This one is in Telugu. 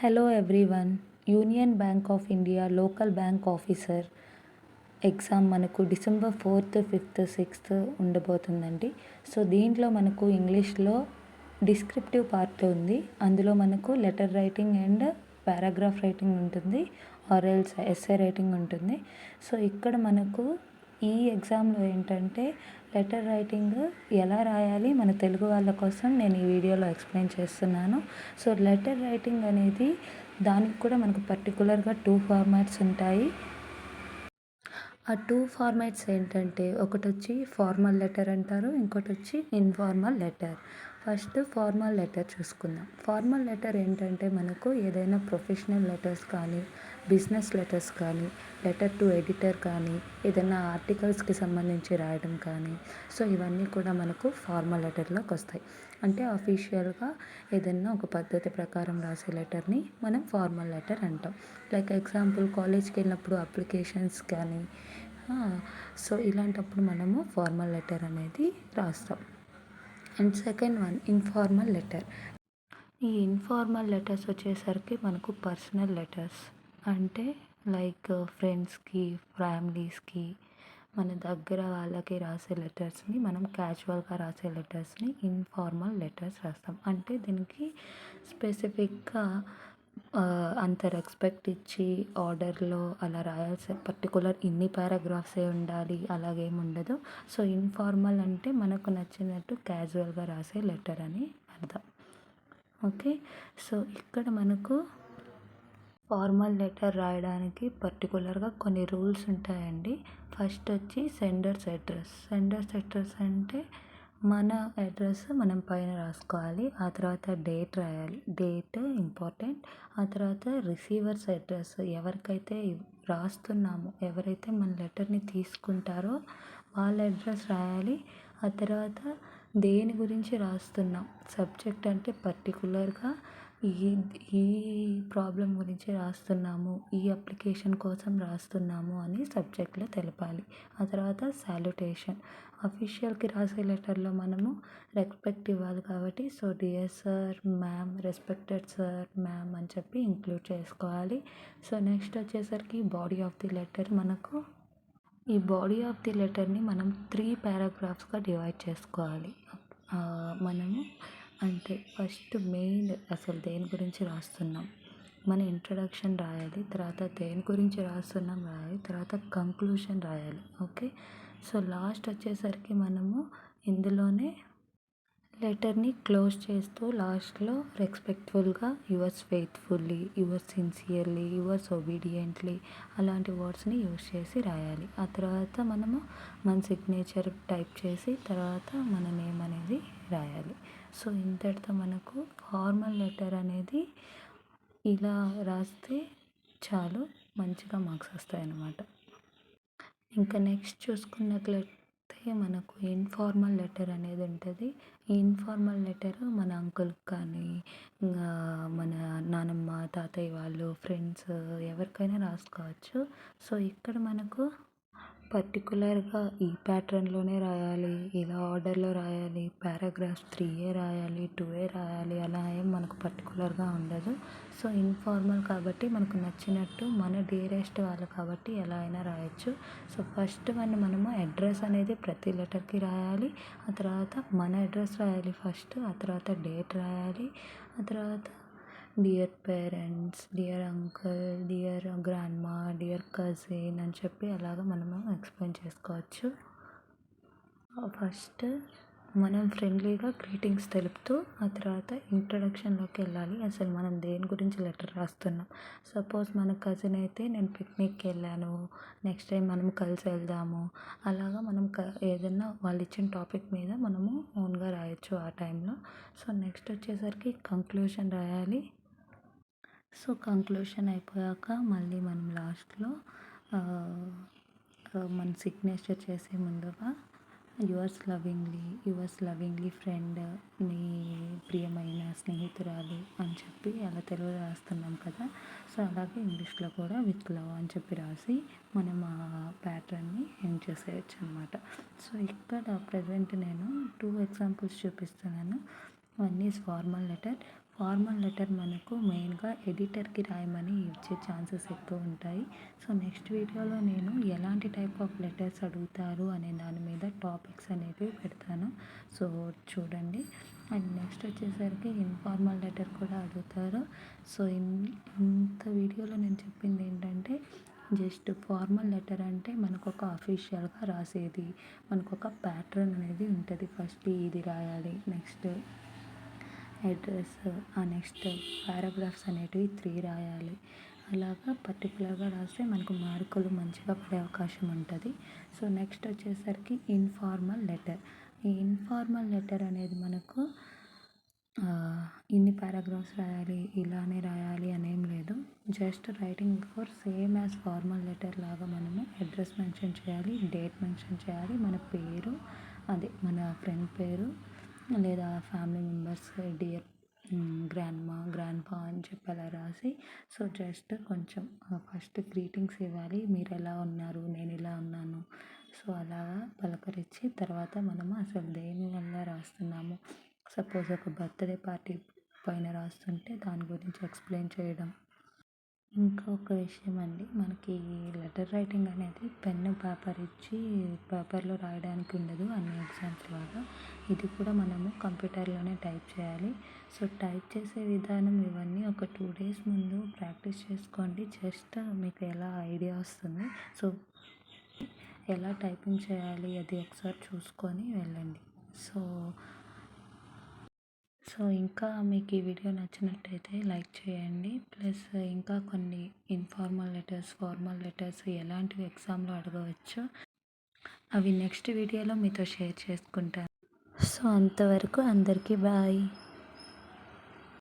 Hello everyone. Union Bank of India local bank officer exam మనకు December 4th, 5th, 6th ఉండబోతుందండి. సో దీంట్లో మనకు ఇంగ్లీష్లో డిస్క్రిప్టివ్ పార్ట్ ఉంది. అందులో మనకు letter writing and paragraph writing ఉంటుంది, ఆర్ఎల్స్ ఎస్సే రైటింగ్ ఉంటుంది. సో ఇక్కడ మనకు ఈ ఎగ్జామ్లో ఏంటంటే లెటర్ రైటింగ్ ఎలా రాయాలి మన తెలుగు వాళ్ళ కోసం నేను ఈ వీడియోలో ఎక్స్ప్లెయిన్ చేస్తున్నాను. సో లెటర్ రైటింగ్ అనేది దానికి కూడా మనకు పర్టికులర్గా 2 ఫార్మాట్స్ ఉంటాయి. ఆ 2 ఫార్మాట్స్ ఏంటంటే ఒకటొచ్చి ఫార్మల్ లెటర్ అంటారు, ఇంకోటొచ్చి informal letter. First formal letter చూసుకుందాం. ఫార్మల్ లెటర్ ఏంటంటే మనకు ఏదైనా ప్రొఫెషనల్ లెటర్స్ కానీ, బిజినెస్ లెటర్స్ కానీ, లెటర్ టు ఎడిటర్ కానీ, ఏదైనా ఆర్టికల్స్కి సంబంధించి రాయడం కానీ, సో ఇవన్నీ కూడా మనకు ఫార్మల్ లెటర్లోకి వస్తాయి. అంటే అఫీషియల్గా ఏదైనా ఒక పద్ధతి ప్రకారం రాసే లెటర్ని మనం ఫార్మల్ లెటర్ అంటాం. లైక్ ఎగ్జాంపుల్ కాలేజ్కి వెళ్ళినప్పుడు అప్లికేషన్స్ కానీ, సో ఇలాంటప్పుడు మనము ఫార్మల్ లెటర్ అనేది రాస్తాం. And second one informal letter. ఈ ఇన్ఫార్మల్ లెటర్స్ వచ్చేసరికి మనకు పర్సనల్ లెటర్స్, అంటే లైక్ ఫ్రెండ్స్కి, ఫ్యామిలీస్కి, మన దగ్గర వాళ్ళకి రాసే లెటర్స్ని మనం క్యాజువల్గా రాసే లెటర్స్ని ఇన్ఫార్మల్ లెటర్స్ రాస్తాం. అంటే దీనికి స్పెసిఫిక్గా అంత రెస్పెక్ట్ ఇచ్చి ఆర్డర్లో అలా రాయాల్సిన పర్టికులర్ ఇన్ని పారాగ్రాఫ్సే ఉండాలి అలాగేమి ఉండదు. సో ఇన్ఫార్మల్ అంటే మనకు నచ్చినట్టు క్యాజువల్గా రాసే లెటర్ అని అర్థం. ఓకే, సో ఇక్కడ మనకు ఫార్మల్ లెటర్ రాయడానికి పర్టికులర్గా కొన్ని రూల్స్ ఉంటాయండి. ఫస్ట్ వచ్చి సెండర్స్ అడ్రస్. సెండర్స్ అడ్రస్ అంటే మన అడ్రస్ మనం పైన రాసుకోవాలి. ఆ తర్వాత డేట్ రాయాలి, డేట్ ఇంపార్టెంట్. ఆ తర్వాత రిసీవర్స్ అడ్రస్, ఎవరికైతే రాస్తున్నామో, ఎవరైతే మన లెటర్ని తీసుకుంటారో వాళ్ళ అడ్రస్ రాయాలి. ఆ తర్వాత దేని గురించి రాస్తున్నాం, సబ్జెక్ట్ అంటే పర్టికులర్గా ఈ ఈ ప్రాబ్లం గురించి రాస్తున్నాము, ఈ అప్లికేషన్ కోసం రాస్తున్నాము అని సబ్జెక్ట్లో తెలపాలి. ఆ తర్వాత సాల్యుటేషన్. అఫీషియల్కి రాసే లెటర్లో మనము రెస్పెక్ట్ ఇవ్వాలి కాబట్టి so dear sir, ma'am, respected sir, ma'am అని చెప్పి ఇంక్లూడ్ చేసుకోవాలి. సో నెక్స్ట్ వచ్చేసరికి బాడీ ఆఫ్ ది లెటర్. మనకు ఈ బాడీ ఆఫ్ ది లెటర్ని మనం 3 పారాగ్రాఫ్స్గా డివైడ్ చేసుకోవాలి. మనము అంటే ఫస్ట్ మెయిన్ అసలు దేని గురించి రాస్తున్నాం, మన ఇంట్రడక్షన్ రాయాలి. తర్వాత దేని గురించి రాస్తున్నాం రాయాలి. తర్వాత కంక్లూషన్ రాయాలి. ఓకే, సో లాస్ట్ వచ్చేసరికి మనము ఇందులోనే లెటర్ని క్లోజ్ చేస్తూ లాస్ట్లో రెస్పెక్ట్ఫుల్గా yours faithfully, yours sincerely, yours obediently అలాంటి వర్డ్స్ని యూజ్ చేసి రాయాలి. ఆ తర్వాత మనము మన సిగ్నేచర్ టైప్ చేసి తర్వాత మన నేమ్ అనేది రాయాలి. సో ఇంతటితో మనకు ఫార్మల్ లెటర్ అనేది ఇలా రాస్తే చాలు, మంచిగా మార్క్స్ వస్తాయన్నమాట. ఇంకా నెక్స్ట్ చూసుకున్నట్లయితే మనకు ఇన్ఫార్మల్ లెటర్ అనేది ఉంటుంది. ఈ ఇన్ఫార్మల్ లెటర్ మన అంకుల్కి కానీ, మన నానమ్మ, తాతయ్య వాళ్ళు, ఫ్రెండ్స్ ఎవరికైనా రాసుకోవచ్చు. సో ఇక్కడ మనకు పర్టికులర్గా ఈ ప్యాటర్న్లోనే రాయాలి, ఇలా ఆర్డర్లో రాయాలి, పారాగ్రాఫ్స్ 3 రాయాలి, 2 రాయాలి, అలా ఏం మనకు పర్టికులర్గా ఉండదు. సో ఇన్ఫార్మల్ కాబట్టి మనకు నచ్చినట్టు, మన డియరెస్ట్ వాళ్ళు కాబట్టి ఎలా అయినా రాయొచ్చు. సో ఫస్ట్ వన్ మనము అడ్రస్ అనేది ప్రతి లెటర్కి రాయాలి. ఆ తర్వాత మన అడ్రస్ రాయాలి ఫస్ట్, ఆ తర్వాత డేట్ రాయాలి, ఆ తర్వాత dear parents, dear uncle, dear grandma, dear cousin అని చెప్పి అలాగా మనము ఎక్స్ప్లెయిన్ చేసుకోవచ్చు. ఫస్ట్ మనం ఫ్రెండ్లీగా గ్రీటింగ్స్ తెలుపుతూ ఆ తర్వాత ఇంట్రడక్షన్లోకి వెళ్ళాలి. అసలు మనం దేని గురించి లెటర్ రాస్తున్నాం. సపోజ్ మన కజిన్ అయితే నేను పిక్నిక్కి వెళ్ళాను, నెక్స్ట్ టైం మనం కలిసి వెళ్దాము, అలాగా మనం ఏదైనా వాళ్ళు ఇచ్చిన టాపిక్ మీద మనము ఓన్గా రాయొచ్చు ఆ టైంలో. సో నెక్స్ట్ వచ్చేసరికి కంక్లూషన్ రాయాలి. సో కంక్లూషన్ అయిపోయాక మళ్ళీ మనం లాస్ట్లో మన సిగ్నేచర్ చేసే ముందుగా యువర్స్ లవింగ్లీ ఫ్రెండ్, నీ ప్రియమైన స్నేహితురాలు అని చెప్పి అలా తెలుగు రాస్తున్నాం కదా. సో అలాగే ఇంగ్లీష్లో కూడా విత్ లవ్ అని చెప్పి రాసి మనం ఆ ప్యాటర్న్ని ఎండ్ చేసేయచ్చు అనమాట. సో ఇక్కడ ప్రజెంట్ నేను 2 ఎగ్జాంపుల్స్ చూపిస్తున్నాను. One is formal letter. Formal letter మనకు మెయిన్గా ఎడిటర్కి రాయమని ఇచ్చే ఛాన్సెస్ ఎక్కువ ఉంటాయి. సో నెక్స్ట్ వీడియోలో నేను ఎలాంటి టైప్ ఆఫ్ లెటర్స్ అడుగుతారు అనే దాని మీద టాపిక్స్ అనేవి పెడతాను. సో చూడండి. అండ్ నెక్స్ట్ వచ్చేసరికి ఇన్ఫార్మల్ లెటర్ కూడా అడుగుతారు. సో ఇంత వీడియోలో నేను చెప్పింది ఏంటంటే జస్ట్ ఫార్మల్ లెటర్ అంటే మనకు ఒక అఫీషియల్గా రాసేది, మనకు ఒక ప్యాటర్న్ అనేది ఉంటుంది. ఫస్ట్ ఇది రాయాలి, నెక్స్ట్ అడ్రస్, ఆ నెక్స్ట్ పారాగ్రాఫ్స్ అనేటివి 3 రాయాలి. అలాగా పర్టికులర్గా రాస్తే మనకు మార్కులు మంచిగా పడే అవకాశం ఉంటుంది. సో నెక్స్ట్ వచ్చేసరికి ఇన్ఫార్మల్ లెటర్. ఈ ఇన్ఫార్మల్ లెటర్ అనేది మనకు ఇన్ని పారాగ్రాఫ్స్ రాయాలి, ఇలానే రాయాలి అనేం లేదు. Just writing before same as formal letter లాగా మనము అడ్రస్ మెన్షన్ చేయాలి, డేట్ మెన్షన్ చేయాలి, మన పేరు, అదే మన ఫ్రెండ్ పేరు లేదా family members dear grandma grandpa అని చెప్పి అలా రాసి, సో జస్ట్ కొంచెం ఫస్ట్ గ్రీటింగ్స్ ఇవ్వాలి. మీరు ఎలా ఉన్నారు, నేను ఇలా ఉన్నాను, సో అలా పలకరించి తర్వాత మనము అసలు దేనివల్ల రాస్తున్నాము, సపోజ్ ఒక బర్త్డే పార్టీ పైన రాస్తుంటే దాని గురించి ఎక్స్ప్లెయిన్ చేయడం. ఇంకా ఒక విషయం అండి, మనకి లెటర్ రైటింగ్ అనేది పెన్ను పేపర్ ఇచ్చి పేపర్లో రాయడానికి ఉండదు అన్ని ఎగ్జామ్స్ లాగా. ఇది కూడా మనము కంప్యూటర్లోనే టైప్ చేయాలి. సో టైప్ చేసే విధానం ఇవన్నీ ఒక 2 days ముందు ప్రాక్టీస్ చేసుకోండి. జస్ట్ మీకు ఎలా ఐడియా వస్తుంది. సో ఎలా టైపింగ్ చేయాలి అది ఒకసారి చూసుకొని వెళ్ళండి. సో ఇంకా మీకు ఈ వీడియో నచ్చినట్టయితే లైక్ చేయండి. ప్లస్ ఇంకా కొన్ని ఇన్ఫార్మల్ లెటర్స్, ఫార్మల్ లెటర్స్ ఎలాంటివి ఎగ్జామ్లో అడగవచ్చు అవి నెక్స్ట్ వీడియోలో మీతో షేర్ చేసుకుంటాను. సో అంతవరకు అందరికీ బాయ్.